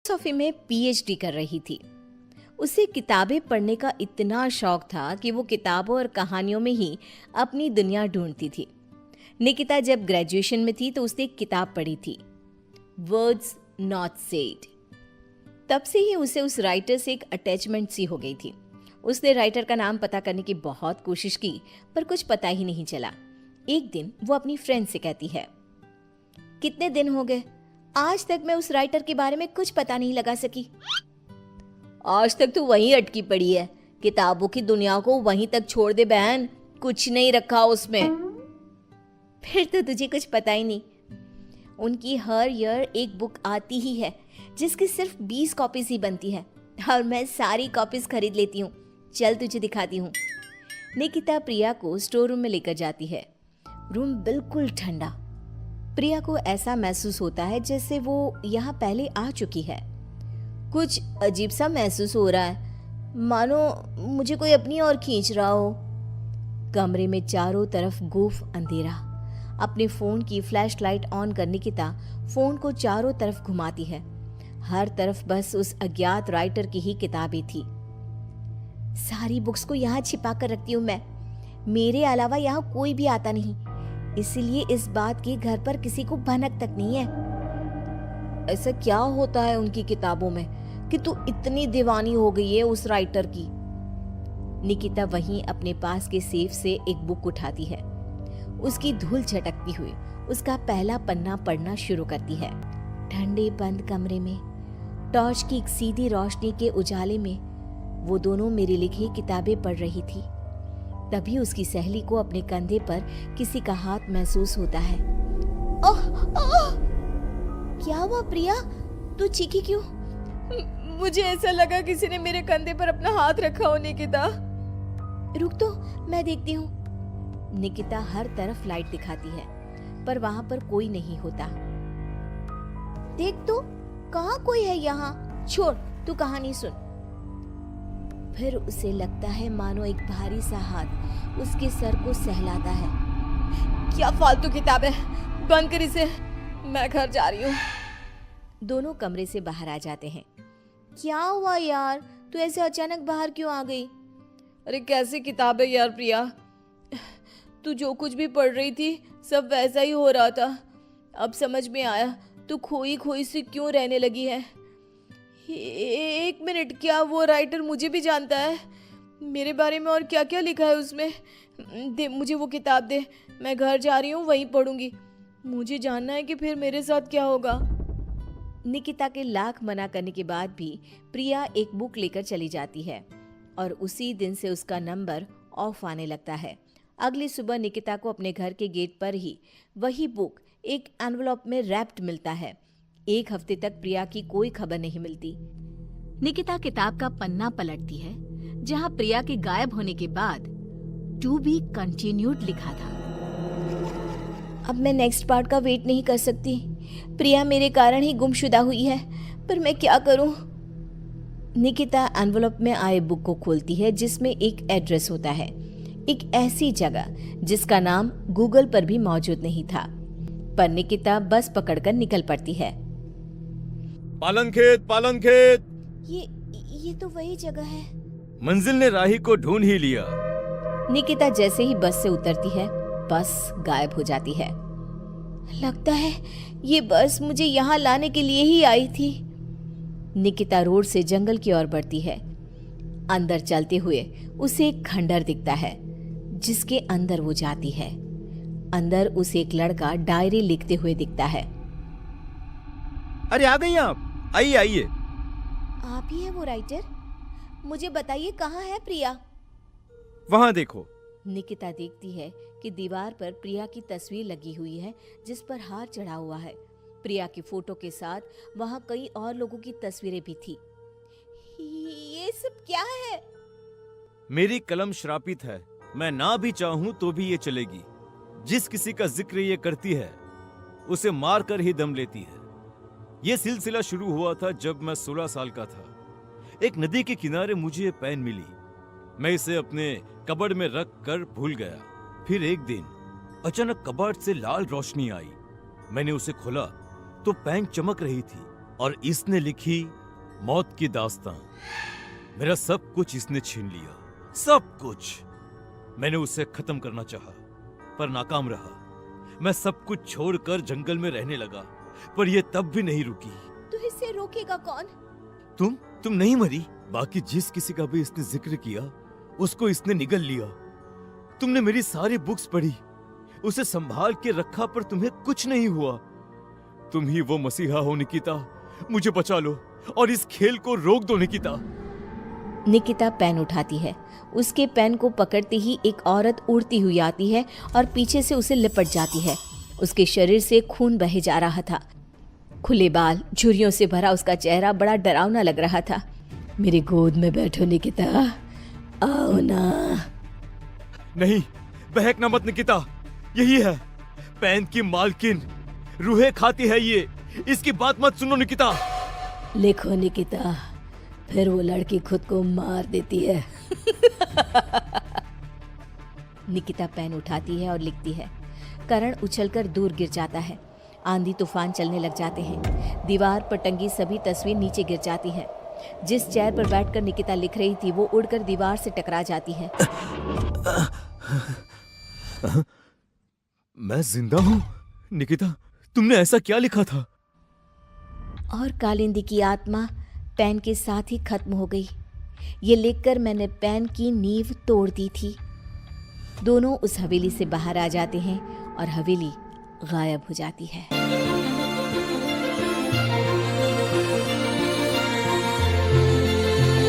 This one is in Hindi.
फिलोसॉफी में पीएचडी कर रही थी। उसे किताबें पढ़ने का इतना शौक था कि वो किताबों और कहानियों में ही अपनी दुनिया ढूंढती थी। निकिता जब ग्रेजुएशन में थी तो उसने एक किताब पढ़ी थी, वर्ड्स नॉट सेड। तब से ही उसे उस राइटर से एक अटैचमेंट सी हो गई थी। उसने राइटर का नाम पता करने की बहुत कोशिश की पर कुछ पता ही नहीं चला। एक दिन वो अपनी फ्रेंड से कहती है, कितने दिन हो गए, आज तक मैं उस राइटर के बारे में कुछ पता नहीं लगा सकी। आज तक तो वहीं अटकी पड़ी है, किताबों की दुनिया को वहीं तक छोड़ दे बहन, कुछ नहीं रखा उसमें। फिर तो तुझे कुछ पता ही नहीं। उनकी हर ईयर एक बुक आती ही है जिसकी सिर्फ 20 कॉपीज ही बनती है और मैं सारी कॉपीज खरीद लेती हूँ। चल तुझे दिखाती हूँ। निकिता प्रिया को स्टोर रूम में लेकर जाती है। रूम बिल्कुल ठंडा। प्रिया को ऐसा महसूस होता है जैसे वो यहाँ पहले आ चुकी है। कुछ अजीब सा महसूस हो रहा है, मानो मुझे कोई अपनी ओर खींच रहा हो। कमरे में चारों तरफ गुफ अंधेरा। अपने फोन की फ्लैश लाइट ऑन कर निकिता फोन को चारों तरफ घुमाती है। हर तरफ बस उस अज्ञात राइटर की ही किताबें थी। सारी बुक्स को यहाँ छिपा कर रखती हूँ मैं, मेरे अलावा यहाँ कोई भी आता नहीं, इसीलिए इस बात की घर पर किसी को भनक तक नहीं है। ऐसा क्या होता है उनकी किताबों में कि तू इतनी दीवानी हो गई है उस राइटर की। निकिता वहीं अपने पास के सेफ से एक बुक उठाती है। उसकी धूल झटकती हुई उसका पहला पन्ना पढ़ना शुरू करती है। ठंडे बंद कमरे में टॉर्च की एक सीधी रोशनी के उजाले में वो दोनों मेरी लिखी किताबें पढ़ रही थी। तभी उसकी सहेली को अपने कंधे पर किसी का हाथ महसूस होता है। ओह ओह! क्या हुआ प्रिया, तू चीखी क्यों? मुझे ऐसा लगा किसी ने मेरे कंधे पर अपना हाथ रखा हो। निकिता रुक तो, मैं देखती हूँ। निकिता हर तरफ लाइट दिखाती है पर वहां पर कोई नहीं होता। देख तो, कहाँ कोई है यहाँ? छोड़, तू कहानी सुन। फिर उसे लगता है मानो एक भारी सा हाथ उसके सर को सहलाता है। क्या फालतू किताब है, बंद कर इसे, मैं घर जा रही हूँ। दोनों कमरे से बाहर आ जाते हैं। क्या हुआ यार, तू ऐसे अचानक बाहर क्यों आ गई? अरे कैसी किताब है यार प्रिया, तू जो कुछ भी पढ़ रही थी सब वैसा ही हो रहा था। अब समझ में आया तू खोई खोई सी क्यों रहने लगी है। एक मिनट, क्या वो राइटर मुझे भी जानता है? मेरे बारे में और क्या क्या लिखा है उसमें? दे मुझे वो किताब दे, मैं घर जा रही हूँ, वहीं पढ़ूंगी। मुझे जानना है कि फिर मेरे साथ क्या होगा। निकिता के लाख मना करने के बाद भी प्रिया एक बुक लेकर चली जाती है और उसी दिन से उसका नंबर ऑफ आने लगता है। अगली सुबह निकिता को अपने घर के गेट पर ही वही बुक एक एनवलप में रैप्ड मिलता है। एक हफ्ते तक प्रिया की कोई खबर नहीं मिलती। निकिता किताब का पन्ना पलटती है जहां प्रिया के गायब होने के बाद टू बी कंटिन्यूड लिखा था। अब मैं नेक्स्ट पार्ट का वेट नहीं कर सकती। प्रिया मेरे कारण ही गुमशुदा हुई है, पर मैं क्या करूं? निकिता एनवलप में आए बुक को खोलती है जिसमें एक एड्रेस होता है, एक ऐसी जगह जिसका नाम गूगल पर भी मौजूद नहीं था। पर निकिता बस पकड़कर निकल पड़ती है। पालन खेत। ये तो वही जगह है। मंजिल ने राही को ढूंढ ही लिया। निकिता जैसे ही बस से उतरती है, बस गायब हो जाती है। लगता है ये बस मुझे यहाँ लाने के लिए ही आई थी। निकिता रोड से जंगल की ओर बढ़ती है। अंदर चलते हुए उसे एक खंडर दिखता है जिसके अंदर वो जाती है। अंदर उसे एक लड़का डायरी लिखते हुए दिखता है। अरे आ गई आप, आइए आइए। आप ही है वो राइटर? मुझे बताइए कहाँ है प्रिया? वहां देखो। निकिता देखती है कि दीवार पर प्रिया की तस्वीर लगी हुई है जिस पर हार चढ़ा हुआ है। प्रिया की फोटो के साथ वहां कई और लोगों की तस्वीरें भी थी। ये सब क्या है? मेरी कलम श्रापित है, मैं ना भी चाहूं तो भी ये चलेगी। जिस किसी का जिक्र ये करती है उसे मार कर ही दम लेती है। ये सिलसिला शुरू हुआ था जब मैं 16 साल का था। एक नदी के किनारे मुझे ये पेन मिली। मैं इसे अपने कबर्ड में रख कर भूल गया। फिर एक दिन अचानक कबर्ड से लाल रोशनी आई। मैंने उसे खोला तो पेन चमक रही थी। और इसने लिखी मौत की दास्तां। मेरा सब कुछ इसने छीन लिया, सब कुछ। मैंने उसे खत्म करना चाहा, पर नाकाम रहा। मैं सब कुछ छोड़कर जंगल में रहने लगा, पर यह तब भी नहीं रुकी। तो इसे रोकेगा कौन? तुम नहीं मरी। बाकी जिस किसी का भी इसने जिक्र किया, उसको इसने निगल लिया। तुमने मेरी सारी बुक्स पढ़ी, उसे संभाल के रखा, पर तुम्हें कुछ नहीं हुआ। तुम ही वो मसीहा हो निकिता। मुझे बचा लो और इस खेल को रोक दो निकिता। निकिता पेन उठाती है। उसके पेन को पकड़ते ही एक औरत उड़ती हुई आती है और पीछे से उसे लिपट जाती है। उसके शरीर से खून बहे जा रहा था। खुले बाल, झुर्रियों से भरा उसका चेहरा बड़ा डरावना लग रहा था। मेरी गोद में बैठो निकिता, आओ ना। नहीं, बहकना मत निकिता। यही है पेन की मालकिन, रूहें खाती है ये। इसकी बात मत सुनो निकिता। लिखो निकिता, फिर वो लड़की खुद को मार देती है। निकिता पेन उठाती है और लिखती है। करण उछलकर दूर गिर जाता है। आंधी तूफान चलने लग जाते हैं। दीवार पर टंगी सभी तस्वीर नीचे गिर जाती हैं। जिस चेयर पर बैठकर निकिता लिख रही थी, वो उड़कर दीवार से टकरा जाती है। मैं जिंदा हूँ? निकिता, तुमने ऐसा क्या लिखा था? और कालिंदी की आत्मा पेन के साथ ही खत्म हो गई। ये लिखकर मैंने पेन की नींव तोड़ दी थी। दोनों उस हवेली से बाहर आ जाते हैं और हवेली गायब हो जाती है।